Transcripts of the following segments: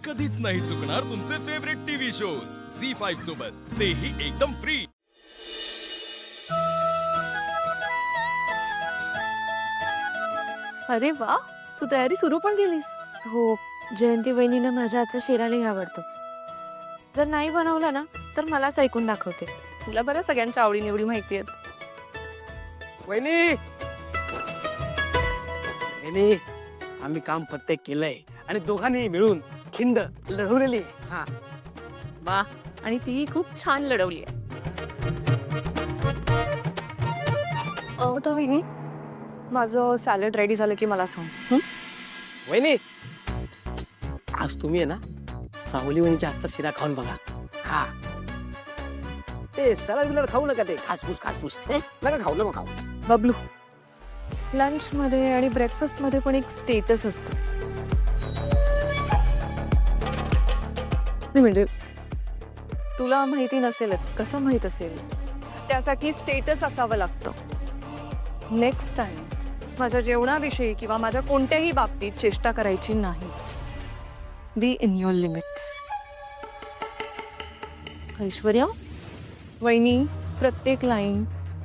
कधीच नाही चुकणार तुमचे फेवरेट टीव्ही शोज झी5 सोबत, तेही एकदम फ्री। अरे वा, तू तयारी सुरू पण केलीस? हो, जयंती वहिनीला माझ्या हातचा शिरा लई आवडतो. जर नाही बनवला ना तर मलाच ऐकून दाखवते. तुला बरं सगळ्यांच्या आवडी निवडी माहिती आहेत. वहिनी वहिनी, आम्ही काम फत्ते केलंय आणि दोघांनी मिळून खिंड लढवलेली आहे. हा, वा, आणि ती खूप छान लढवली आहे. वहिनी, माझं सॅलड रेडी झालं की मला सांग. वहिनी आज तुम्ही आहे ना सावली वहिनीच्या हातचा शिरा खाऊन बघा. हा, ते सलाड बिलाड खाऊ नका, ते खासफूस खासफूस नका खाऊ, नका खाऊ. बबलू, लंच मध्ये आणि ब्रेकफास्ट मध्ये पण एक स्टेटस असतं. नाही म्हणजे तुला माहिती नसेलच, कसं माहित असेल? त्यासाठी स्टेटस असावं लागतं. नेक्स्ट टाइम माझ्या जेवणाविषयी किंवा माझ्या कोणत्याही बाबतीत चेष्टा करायची नाही. Be in your limits. Aishwarya, वहिनी, प्रत्येक लाईन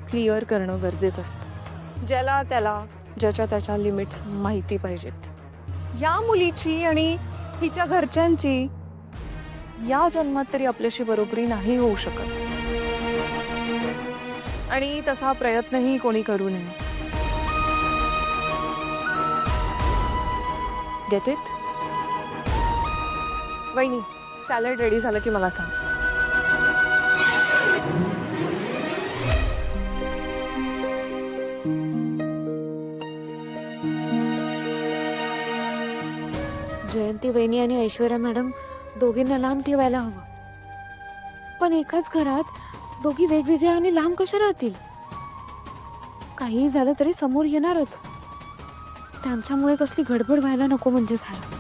क्लिअर करणं गरजेचं असतं. ज्याला त्याला ज्याच्या त्याच्या लिमिट्स माहिती पाहिजेत. या मुलीची आणि हिच्या घरच्यांची या जन्मात तरी आपल्याशी बरोबरी नाही होऊ शकत, आणि तसा प्रयत्नही कोणी करू नये. Get it? वहिनी, सॅलड रेडी झालं की मला सांग. जयंती वहिनी आणि ऐश्वर्या मॅडम दोघींना लांब ठेवायला हवं. पण एकाच घरात दोघी वेगवेगळ्या आणि लांब कशा राहतील? काही झालं तरी समोर येणारच. त्यांच्यामुळे कसली गडबड व्हायला नको म्हणजे झालं.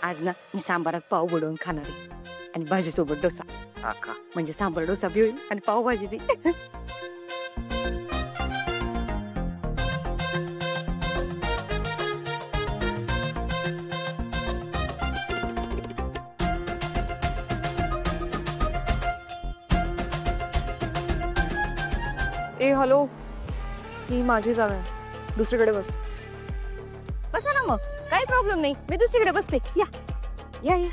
आज ना मी सांबारात पाव बुडवून खाणार आहे आणि भाजीसोबत डोसा. म्हणजे सांबार डोसा बी होईल आणि पावभाजी बी. ए हॅलो, ही माझी जागा आहे, दुसरीकडे बस. बसा ना मग, काही प्रॉब्लेम नाही, मी दुसरीकडे बसते. या या या.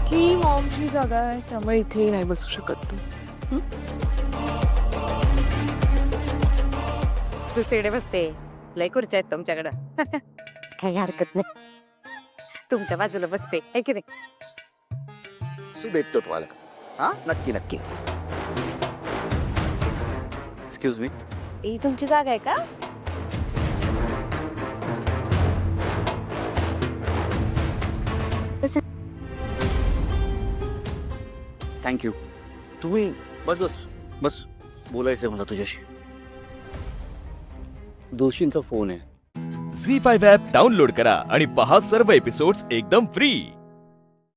ही मॉमची जागा आहे, त्यामुळे इथेही नाही बसू शकत तू. दुसरीकडे बसते. लय खुर्च्या आहेत तुमच्याकडं. काही हरकत नाही, तुमच्या बाजूला बसते. है की नाही? तू भेटतो तुम्हाला. हा, नक्की नक्की. Excuse me. ही तुमची जागा आहे का? थँक्यू. तुम्ही बस बस बस, बोलायचंय मला तुझ्याशी. दोषींचा फोन आहे. झी5 ॲप डाउनलोड करा आणि पहा सर्व एपिसोड्स एकदम फ्री।